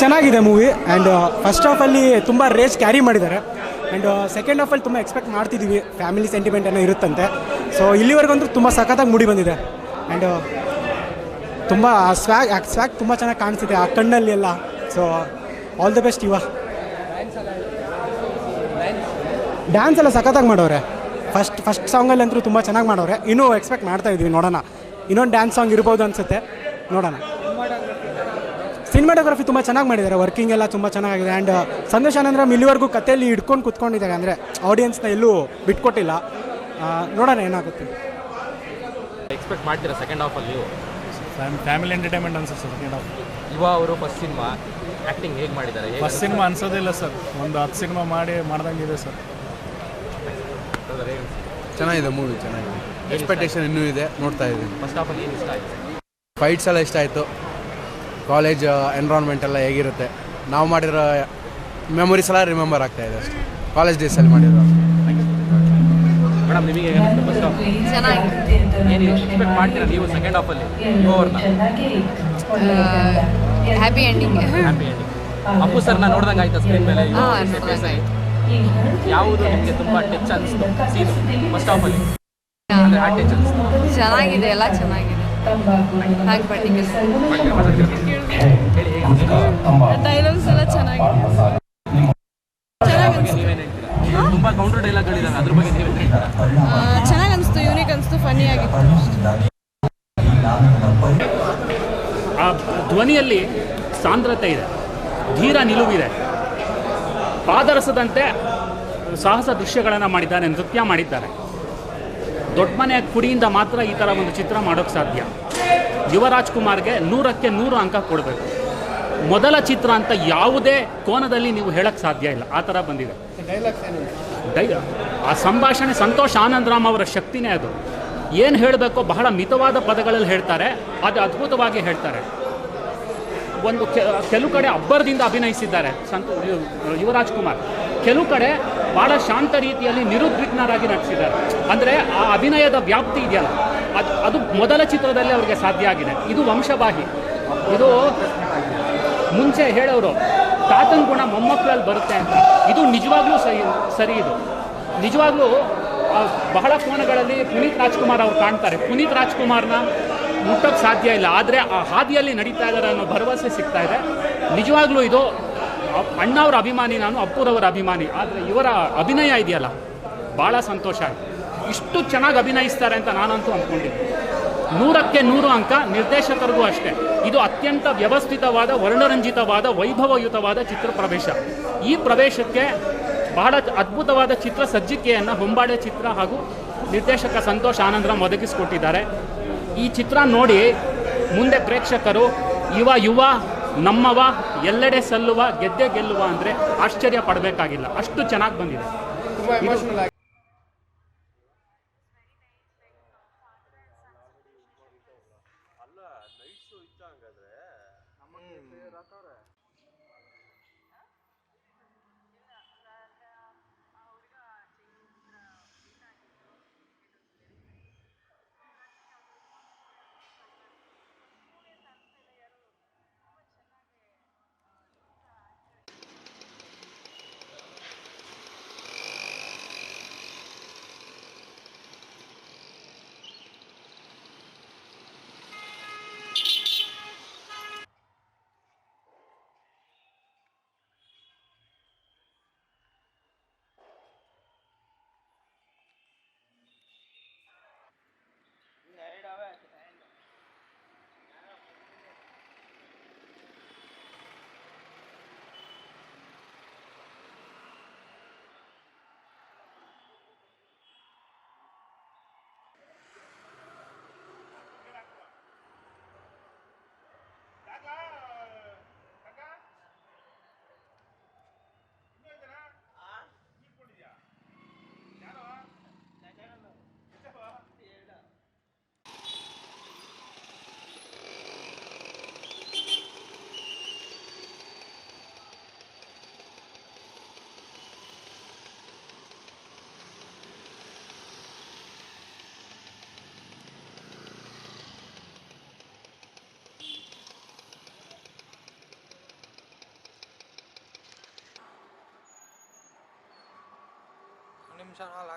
ಚೆನ್ನಾಗಿದೆ movie. And first ಹಾಫಲ್ಲಿ ತುಂಬ race carry ಮಾಡಿದ್ದಾರೆ. ಆ್ಯಂಡ್ ಸೆಕೆಂಡ್ ಹಾಫಲ್ಲಿ ತುಂಬ ಎಕ್ಸ್ಪೆಕ್ಟ್ ಮಾಡ್ತಿದ್ದೀವಿ, ಫ್ಯಾಮಿಲಿ ಸೆಂಟಿಮೆಂಟ್ ಏನೋ ಇರುತ್ತಂತೆ. ಸೊ ಇಲ್ಲಿವರೆಗಂತೂ ತುಂಬ ಸಖತ್ತಾಗಿ ಮೂಡಿ ಬಂದಿದೆ. ಆ್ಯಂಡ್ ತುಂಬ ಸ್ವ್ಯಾಗ್ ತುಂಬ ಚೆನ್ನಾಗಿ ಕಾಣಿಸ್ತಿದೆ ಆ ಕಣ್ಣಲ್ಲಿ ಎಲ್ಲ. ಸೊ ಆಲ್ ದಿ ಬೆಸ್ಟ್ ಇವ. ಡ್ಯಾನ್ಸ್ ಎಲ್ಲ ಸಖತ್ತಾಗಿ ಮಾಡೋರೆ. ಫಸ್ಟ್ ಸಾಂಗಲ್ಲಿ ಅಂತೂ ತುಂಬ ಚೆನ್ನಾಗಿ ಮಾಡೋರೆ. ಇನ್ನೂ ಎಕ್ಸ್ಪೆಕ್ಟ್ ಮಾಡ್ತಾ ಇದ್ದೀವಿ, ನೋಡೋಣ. ಇನ್ನೊಂದು ಡ್ಯಾನ್ಸ್ ಸಾಂಗ್ ಇರ್ಬೋದು ಅನಿಸುತ್ತೆ, ನೋಡೋಣ. ಸಿನಿಮಾಟೋಗ್ರಫಿ ತುಂಬ ಚೆನ್ನಾಗಿ ಮಾಡಿದ್ದಾರೆ, ವರ್ಕಿಂಗ್ ಎಲ್ಲ ತುಂಬ ಚೆನ್ನಾಗಿದೆ. ಆ್ಯಂಡ್ ಸಂದೇಶ್ ಆನಂದರಾಮ್ ಇಲ್ಲಿವರೆಗೂ ಕಥೆಯಲ್ಲಿ ಹಿಡ್ಕೊಂಡು ಕೂತ್ಕೊಂಡಿದ್ದಾರೆ, ಅಂದರೆ ಆಡಿಯನ್ಸ್ನ ಎಲ್ಲೂ ಬಿಟ್ಕೊಟ್ಟಿಲ್ಲ. ನೋಡೋಣ ಏನಾಗುತ್ತೆ. ಎಕ್ಸ್ಪೆಕ್ಟ್ ಮಾಡ್ತೀರಾ ಸೆಕೆಂಡ್ ಹಾಫಲ್ಲಿ ನೀವು? ಫ್ಯಾಮಿಲಿ ಎಂಟರ್ಟೈನ್ಮೆಂಟ್ ಅನ್ಸುತ್ತೆ ಸೆಕೆಂಡ್ ಹಾಫ್. ಯುವ ಅವರು ಫಸ್ಟ್ ಸಿನಿಮಾ ಆ್ಯಕ್ಟಿಂಗ್ ಹೇಗೆ ಮಾಡಿದ್ದಾರೆ? ಫಸ್ಟ್ ಸಿನಿಮಾ ಅನ್ಸೋದಿಲ್ಲ ಸರ್, ಒಂದು 10 ಸಿನಿಮಾ ಮಾಡ್ದಂಗಿದೆ ಸರ್. ಚೆನ್ನಾಗಿದೆ ಮೂವಿ, ಚೆನ್ನಾಗಿದೆ. ಎಕ್ಸ್ಪೆಕ್ಟೇಷನ್ ಇನ್ನೂ ಇದೆ, ನೋಡ್ತಾ ಇದ್ದೀನಿ. ಫಸ್ಟ್ ಹಾಫಲ್ಲಿ ಏನು ಇಷ್ಟ ಆಯಿತು? ಫೈಟ್ಸ್ ಎಲ್ಲ ಇಷ್ಟ ಆಯಿತು. ಕಾಲೇಜ್ ಎನ್ವಿರಾನ್ಮೆಂಟ್ ಎಲ್ಲ ಹೇಗಿರುತ್ತೆ, ನಾವು ಮಾಡಿರೋ ಮೆಮೊರೀಸ್ ಎಲ್ಲ ರಿಮೆಂಬರ್ ಆಗ್ತಾ ಇದೆ ಅಷ್ಟೇ, ಕಾಲೇಜ್ ಡೇಸಲ್ಲಿ ಮಾಡಿರೋ. ಮೇಡಮ್ ನಿಮಗೆ ಫಸ್ಟ್ ಹಾಫ್ ಏನು ಎಕ್ಸ್ಪೆಕ್ಟ್ ಮಾಡ್ತೀರಾ ನೀವು ಸೆಕೆಂಡ್ ಹಾಫಲ್ಲಿ ಯುವ ಅವ್ರನ್ನ? Happy ending. Happy ending. Appu ಸರ್ನ ನೋಡ್ದಂಗೆ ಆಯ್ತಾ ಸ್ಕ್ರೀನ್ ಮೇಲೆ? ಯಾವುದು ನಿಮಗೆ ತುಂಬ ಟಚ್ ಅನಿಸ್ತು ಸೀನು ಫಸ್ಟ್ ಹಾಫಲ್ಲಿ? ಅಂದರೆ ಆ ಟಚ್ ಅನಿಸ್ತು. ಚೆನ್ನಾಗಿದೆ, ಎಲ್ಲ ಚೆನ್ನಾಗಿದೆ. ಹಾಗೆ ಪರ್ಟಿಕ್ಯುಲರ್ ಡೈಲಾಗ್ಸ್ ಎಲ್ಲ ಚೆನ್ನಾಗಿದೆ. ನೀವೇನು ಹೇಳ್ತೀರಾ? ತುಂಬ ಕೌಂಟರ್ ಡೈಲಾಗ್ಗಳಿದ್ದಾವೆ, ಅದ್ರ ಬಗ್ಗೆ ನೀವೇನು ಹೇಳ್ತೀರಾ? ಚೆನ್ನಾಗಿ ಅನಿಸ್ತು, ಯೂನಿಕ್ ಅನಿಸ್ತು, ಫನ್ನಿ ಆಗಿತ್ತು. ಆ ಧ್ವನಿಯಲ್ಲಿ ಸಾಂದ್ರತೆ ಇದೆ, ಧೀರ ನಿಲುವಿದೆ. ಪಾದರಸದಂತೆ ಸಾಹಸ ದೃಶ್ಯಗಳನ್ನು ಮಾಡಿದ್ದಾರೆ, ನೃತ್ಯ ಮಾಡಿದ್ದಾರೆ. ದೊಡ್ಡ ಮನೆಯ ಕುಡಿಯಿಂದ ಮಾತ್ರ ಈ ಥರ ಒಂದು ಚಿತ್ರ ಮಾಡೋಕ್ಕೆ ಸಾಧ್ಯ. ಯುವರಾಜ್ ಕುಮಾರ್ಗೆ 100ಕ್ಕೆ 100 ಅಂಕ ಕೊಡಬೇಕು. ಮೊದಲ ಚಿತ್ರ ಅಂತ ಯಾವುದೇ ಕೋನದಲ್ಲಿ ನೀವು ಹೇಳಕ್ಕೆ ಸಾಧ್ಯ ಇಲ್ಲ, ಆ ಥರ ಬಂದಿದೆ. ಆ ಸಂಭಾಷಣೆ ಸಂತೋಷ್ ಆನಂದರಾಮ್ ಅವರ ಶಕ್ತಿನೇ ಅದು. ಏನು ಹೇಳಬೇಕೋ ಬಹಳ ಮಿತವಾದ ಪದಗಳಲ್ಲಿ ಹೇಳ್ತಾರೆ, ಅದು ಅದ್ಭುತವಾಗಿ ಹೇಳ್ತಾರೆ. ಒಂದು ಕೆಲವು ಕಡೆ ಅಬ್ಬರದಿಂದ ಅಭಿನಯಿಸಿದ್ದಾರೆ ಯುವರಾಜ್ ಕುಮಾರ್, ಕೆಲವು ಕಡೆ ಭಾಳ ಶಾಂತ ರೀತಿಯಲ್ಲಿ ನಿರುದ್ವಿಗ್ನರಾಗಿ ನಟಿಸಿದ್ದಾರೆ. ಅಂದರೆ ಆ ಅಭಿನಯದ ವ್ಯಾಪ್ತಿ ಇದೆಯಲ್ಲ, ಅದು ಮೊದಲ ಚಿತ್ರದಲ್ಲಿ ಅವರಿಗೆ ಸಾಧ್ಯ ಆಗಿದೆ. ಇದು ವಂಶವಾಹಿ. ಇದು ಮುಂಚೆ ಹೇಳೋರು ತಾತನ ಗುಣ ಮೊಮ್ಮಕ್ಕಳಲ್ಲಿ ಬರುತ್ತೆ ಅಂತ. ಇದು ನಿಜವಾಗ್ಲೂ ಸರಿ. ಇದು ನಿಜವಾಗ್ಲೂ ಬಹಳ ಕೋನಗಳಲ್ಲಿ ಪುನೀತ್ ರಾಜ್ಕುಮಾರ್ ಅವ್ರು ಕಾಣ್ತಾರೆ. ಪುನೀತ್ ರಾಜ್ಕುಮಾರ್ನ ಮುಟ್ಟೋಕ್ಕೆ ಸಾಧ್ಯ ಇಲ್ಲ, ಆದರೆ ಆ ಹಾದಿಯಲ್ಲಿ ನಡೀತಾ ಇದ್ದಾರೆ ಅನ್ನೋ ಭರವಸೆ ಸಿಗ್ತಾ ಇದೆ. ನಿಜವಾಗ್ಲೂ ಇದು ಅಣ್ಣವ್ರ ಅಭಿಮಾನಿ, ನಾನು ಅಪ್ಪುರವರ ಅಭಿಮಾನಿ. ಆದರೆ ಇವರ ಅಭಿನಯ ಇದೆಯಲ್ಲ, ಭಾಳ ಸಂತೋಷ ಆಯಿತು. ಇಷ್ಟು ಚೆನ್ನಾಗಿ ಅಭಿನಯಿಸ್ತಾರೆ ಅಂತ ನಾನಂತೂ ಅಂದ್ಕೊಂಡಿದ್ದೆ. 100ಕ್ಕೆ 100 ಅಂಕ ನಿರ್ದೇಶಕರಿಗೂ ಅಷ್ಟೇ. ಇದು ಅತ್ಯಂತ ವ್ಯವಸ್ಥಿತವಾದ, ವರ್ಣರಂಜಿತವಾದ, ವೈಭವಯುತವಾದ ಚಿತ್ರ ಪ್ರವೇಶ. ಈ ಪ್ರವೇಶಕ್ಕೆ ಬಹಳ ಅದ್ಭುತವಾದ ಚಿತ್ರ ಸಜ್ಜಿಕೆಯನ್ನು ಹೊಂಬಾಳೆ ಚಿತ್ರ ಹಾಗೂ ನಿರ್ದೇಶಕ ಸಂತೋಷ್ ಆನಂದರಾಮ್ ಒದಗಿಸಿಕೊಟ್ಟಿದ್ದಾರೆ. ಈ ಚಿತ್ರ ನೋಡಿ ಮುಂದೆ ಪ್ರೇಕ್ಷಕರು ಯುವ ನಮ್ಮವ ಎಲ್ಲೆಡೆ ಸಲ್ಲುವ ಗೆದ್ದೆ ಗೆಲ್ಲುವ ಅಂದರೆ ಆಶ್ಚರ್ಯ ಪಡಬೇಕಾಗಿಲ್ಲ, ಅಷ್ಟು ಚೆನ್ನಾಗಿ ಬಂದಿದೆ. ನಿಮಿಷ